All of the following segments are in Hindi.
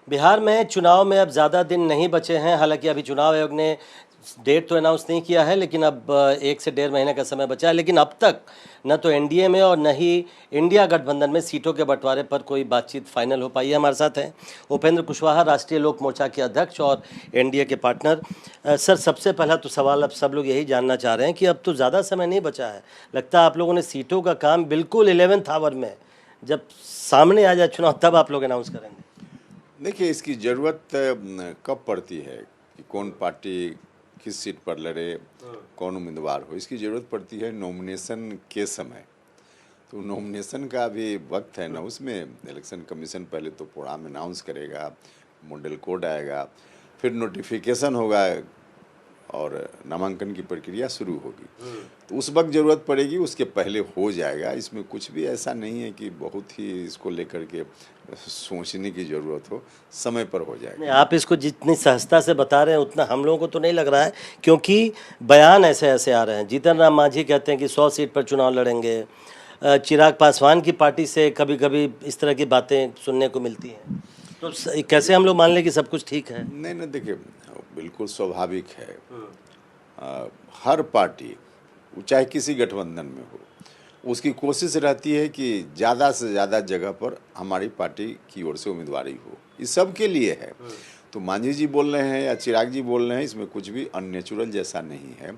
बिहार में चुनाव में अब ज़्यादा दिन नहीं बचे हैं। हालांकि अभी चुनाव आयोग ने डेट तो अनाउंस नहीं किया है, लेकिन अब 1 से 1.5 महीने का समय बचा है। लेकिन अब तक न तो एनडीए में और न ही इंडिया गठबंधन में सीटों के बंटवारे पर कोई बातचीत फाइनल हो पाई है। हमारे साथ हैं उपेंद्र कुशवाहा, राष्ट्रीय लोक मोर्चा के अध्यक्ष और एनडीए के पार्टनर। सर, सबसे पहला तो सवाल अब सब लोग यही जानना चाह रहे हैं कि अब तो ज़्यादा समय नहीं बचा है। लगता है आप लोगों ने सीटों का काम बिल्कुल 11th आवर में, जब सामने आ जाए चुनाव, तब आप लोग अनाउंस करेंगे। देखिए, इसकी ज़रूरत कब पड़ती है कि कौन पार्टी किस सीट पर लड़े, कौन उम्मीदवार हो, इसकी ज़रूरत पड़ती है नॉमिनेशन के समय। तो नॉमिनेशन का भी वक्त है ना, उसमें इलेक्शन कमीशन पहले तो प्रोग्राम अनाउंस करेगा, मॉडल कोड आएगा, फिर नोटिफिकेशन होगा और नामांकन की प्रक्रिया शुरू होगी। तो उस वक्त ज़रूरत पड़ेगी, उसके पहले हो जाएगा। इसमें कुछ भी ऐसा नहीं है कि बहुत ही इसको लेकर के सोचने की ज़रूरत हो, समय पर हो जाएगा। नहीं, आप इसको जितनी सहजता से बता रहे हैं उतना हम लोगों को तो नहीं लग रहा है, क्योंकि बयान ऐसे ऐसे आ रहे हैं। जीतन राम मांझी कहते हैं कि 100 सीट पर चुनाव लड़ेंगे। चिराग पासवान की पार्टी से कभी कभी इस तरह की बातें सुनने को मिलती हैं। तो कैसे हम लोग मान लें कि सब कुछ ठीक है? नहीं नहीं, देखिए, बिल्कुल स्वाभाविक है। हर पार्टी, चाहे किसी गठबंधन में हो, उसकी कोशिश रहती है कि ज़्यादा से ज़्यादा जगह पर हमारी पार्टी की ओर से उम्मीदवारी हो। ये सबके लिए है। तो मांझी जी बोल रहे हैं या चिराग जी बोल रहे हैं, इसमें कुछ भी अननेचुरल जैसा नहीं है।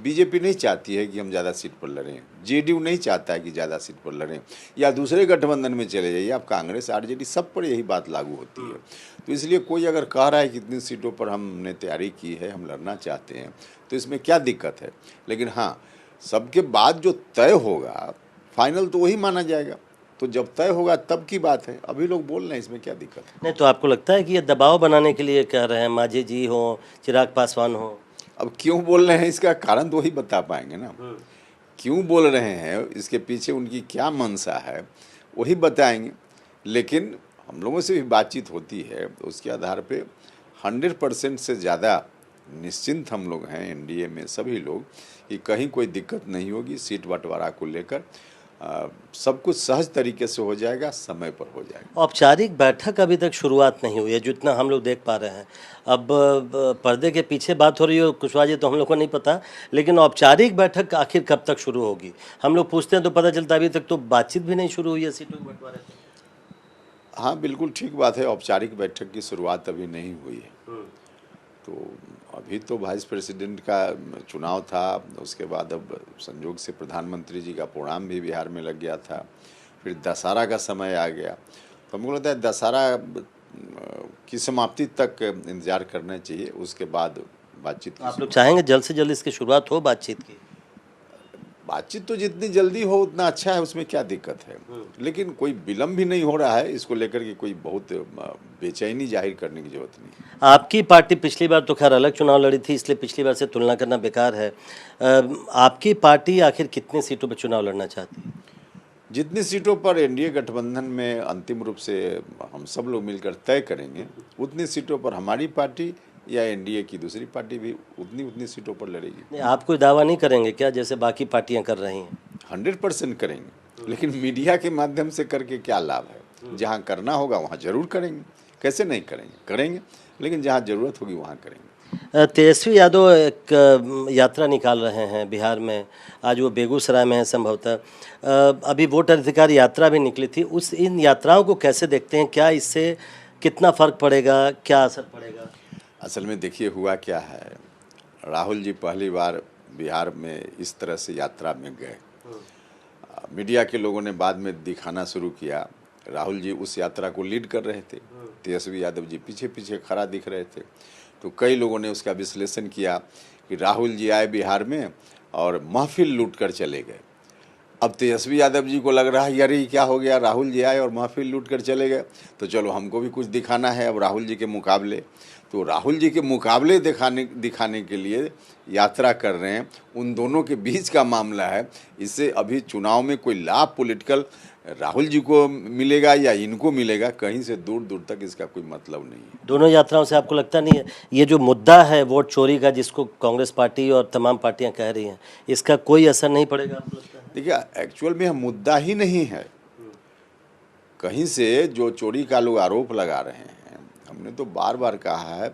बीजेपी नहीं चाहती है कि हम ज़्यादा सीट पर लड़ें, जेडीयू नहीं चाहता है कि ज़्यादा सीट पर लड़ें, या दूसरे गठबंधन में चले जाइए आप, कांग्रेस आरजेडी, सब पर यही बात लागू होती है। तो इसलिए कोई अगर कह रहा है कि इतनी सीटों पर हमने तैयारी की है, हम लड़ना चाहते हैं, तो इसमें क्या दिक्कत है। लेकिन हाँ, सबके बाद जो तय होगा, फाइनल तो वही माना जाएगा। तो जब तय होगा तब की बात है। अभी लोग बोल रहे हैं, इसमें क्या दिक्कत है। नहीं, तो आपको लगता है कि ये दबाव बनाने के लिए कह रहे हैं, मांझी जी हो, चिराग पासवान हो? अब क्यों बोल रहे हैं, इसका कारण तो वही बता पाएंगे ना। क्यों बोल रहे हैं, इसके पीछे उनकी क्या मंशा है, वही बताएंगे। लेकिन हम लोगों से भी बातचीत होती है, तो उसके आधार पे 100% से ज़्यादा निश्चिंत हम लोग हैं एनडीए में सभी लोग कि कहीं कोई दिक्कत नहीं होगी। सीट बंटवारा को लेकर सब कुछ सहज तरीके से हो जाएगा, समय पर हो जाएगा। औपचारिक बैठक अभी तक शुरुआत नहीं हुई है, जितना हम लोग देख पा रहे हैं। अब पर्दे के पीछे बात हो रही हो कुशवाहा जी, तो हम लोग को नहीं पता, लेकिन औपचारिक बैठक आखिर कब तक शुरू होगी? हम लोग पूछते हैं तो पता चलता अभी तक तो बातचीत भी नहीं शुरू हुई है सीटों के बंटवारे पर। हाँ, बिल्कुल ठीक बात है। औपचारिक बैठक की शुरुआत अभी नहीं हुई है। तो अभी तो वाइस प्रेसिडेंट का चुनाव था, उसके बाद अब संयोग से प्रधानमंत्री जी का प्रोग्राम भी बिहार में लग गया था। फिर दशहरा का समय आ गया, तो हमको लगता है दशहरा की समाप्ति तक इंतजार करना चाहिए, उसके बाद बातचीत की आप लोग चाहेंगे जल्द से जल्द इसकी शुरुआत हो बातचीत की? बातचीत तो जितनी जल्दी हो उतना अच्छा है, उसमें क्या दिक्कत है। लेकिन कोई विलम्ब भी नहीं हो रहा है, इसको लेकर के कोई बहुत बेचैनी जाहिर करने की जरूरत नहीं। आपकी पार्टी पिछली बार तो खैर अलग चुनाव लड़ी थी, इसलिए पिछली बार से तुलना करना बेकार है। आपकी पार्टी आखिर कितनी सीटों पर चुनाव लड़ना चाहती है? जितनी सीटों पर एनडीए गठबंधन में अंतिम रूप से हम सब लोग मिलकर तय करेंगे, उतनी सीटों पर हमारी पार्टी या एनडीए की दूसरी पार्टी भी उतनी सीटों पर लड़ेगी। नहीं, आप कोई दावा नहीं करेंगे क्या, जैसे बाकी पार्टियां कर रही हैं? 100% करेंगे, लेकिन मीडिया के माध्यम से करके क्या लाभ है। जहाँ करना होगा वहाँ जरूर करेंगे, कैसे नहीं करेंगे, करेंगे, लेकिन जहाँ जरूरत होगी वहाँ करेंगे। तेजस्वी यादव एक यात्रा निकाल रहे हैं बिहार में। आज वो बेगूसराय में है संभवतः। अभी वोटर अधिकार यात्रा भी निकली थी। इन यात्राओं को कैसे देखते हैं? क्या इससे कितना फर्क पड़ेगा, क्या असर पड़ेगा? असल में देखिए, हुआ क्या है, राहुल जी पहली बार बिहार में इस तरह से यात्रा में गए। मीडिया के लोगों ने बाद में दिखाना शुरू किया, राहुल जी उस यात्रा को लीड कर रहे थे, तेजस्वी यादव जी पीछे पीछे खड़ा दिख रहे थे। तो कई लोगों ने उसका विश्लेषण किया कि राहुल जी आए बिहार में और महफिल लूट कर चले गए। अब तेजस्वी यादव जी को लग रहा है यार ये क्या हो गया, राहुल जी आए और महफिल लूट कर चले गए, तो चलो हमको भी कुछ दिखाना है अब राहुल जी के मुकाबले। तो राहुल जी के मुकाबले दिखाने के लिए यात्रा कर रहे हैं। उन दोनों के बीच का मामला है। इससे अभी चुनाव में कोई लाभ पॉलिटिकल राहुल जी को मिलेगा या इनको मिलेगा, कहीं से दूर दूर तक इसका कोई मतलब नहीं है। दोनों यात्राओं से आपको लगता नहीं है ये जो मुद्दा है वोट चोरी का, जिसको कांग्रेस पार्टी और तमाम पार्टियां कह रही हैं, इसका कोई असर नहीं पड़ेगा आपको लगता है? देखिए, एक्चुअल में मुद्दा ही नहीं है। कहीं से जो चोरी का लोग आरोप लगा रहे हैं, हमने तो बार बार कहा है,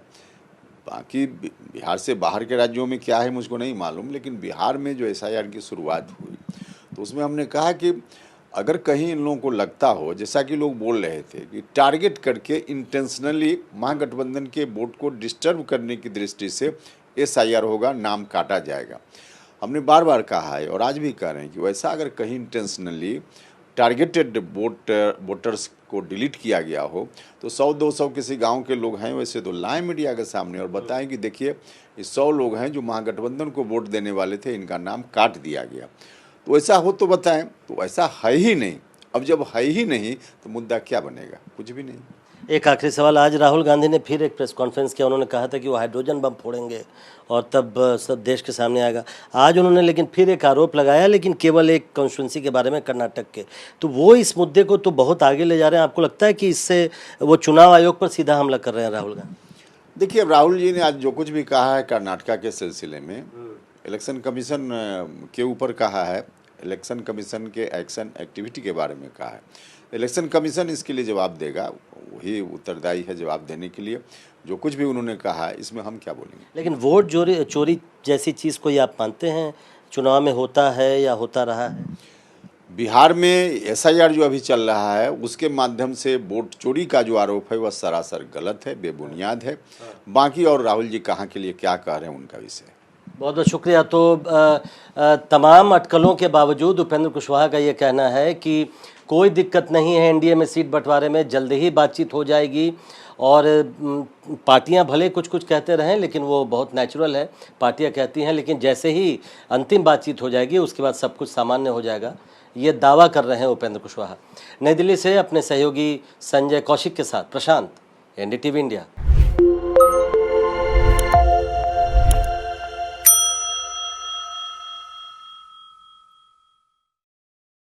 बाकी बिहार से बाहर के राज्यों में क्या है मुझको नहीं मालूम, लेकिन बिहार में जो एसआईआर की शुरुआत हुई तो उसमें हमने कहा कि अगर कहीं इन लोगों को लगता हो, जैसा कि लोग बोल रहे थे कि टारगेट करके इंटेंशनली महागठबंधन के वोट को डिस्टर्ब करने की दृष्टि से एसआईआर होगा, नाम काटा जाएगा, हमने बार बार कहा है और आज भी कह रहे हैं कि वैसा अगर कहीं इंटेंशनली टारगेटेड वोटर्स को डिलीट किया गया हो तो 100-200 किसी गांव के लोग हैं वैसे तो लाएं मीडिया के सामने और बताएं कि देखिए ये 100 लोग हैं जो महागठबंधन को वोट देने वाले थे, इनका नाम काट दिया गया। तो ऐसा हो तो बताएं, तो ऐसा है ही नहीं। अब जब है ही नहीं तो मुद्दा क्या बनेगा? कुछ भी नहीं। एक आखिरी सवाल, आज राहुल गांधी ने फिर एक प्रेस कॉन्फ्रेंस किया, उन्होंने कहा था कि वो हाइड्रोजन बम फोड़ेंगे और तब सब देश के सामने आएगा। आज उन्होंने लेकिन फिर एक आरोप लगाया, लेकिन केवल एक कॉन्स्टिट्यूंसी के बारे में, कर्नाटक के। तो वो इस मुद्दे को तो बहुत आगे ले जा रहे हैं। आपको लगता है कि इससे वो चुनाव आयोग पर सीधा हमला कर रहे हैं राहुल गांधी? देखिए, राहुल जी ने आज जो कुछ भी कहा है कर्नाटका के सिलसिले में, इलेक्शन कमीशन के ऊपर कहा है, इलेक्शन कमीशन के एक्शन एक्टिविटी के बारे में कहा है। इलेक्शन कमीशन इसके लिए जवाब देगा, वही उत्तरदायी है जवाब देने के लिए। जो कुछ भी उन्होंने कहा है इसमें हम क्या बोलेंगे। लेकिन वोट चोरी जैसी चीज़ को ये आप मानते हैं चुनाव में होता है या होता रहा है? बिहार में एसआईआर जो अभी चल रहा है उसके माध्यम से वोट चोरी का जो आरोप है वह सरासर गलत है, बेबुनियाद है। बाकी और राहुल जी कहाँ के लिए क्या कह रहे हैं उनका विषय। बहुत बहुत शुक्रिया। तो तमाम अटकलों के बावजूद उपेंद्र कुशवाहा का ये कहना है कि कोई दिक्कत नहीं है एनडीए में सीट बंटवारे में, जल्द ही बातचीत हो जाएगी। और पार्टियां भले कुछ कुछ कहते रहें, लेकिन वो बहुत नेचुरल है, पार्टियां कहती हैं, लेकिन जैसे ही अंतिम बातचीत हो जाएगी उसके बाद सब कुछ सामान्य हो जाएगा, ये दावा कर रहे हैं उपेंद्र कुशवाहा। नई दिल्ली से अपने सहयोगी संजय कौशिक के साथ प्रशांत, एनडीटीवी इंडिया।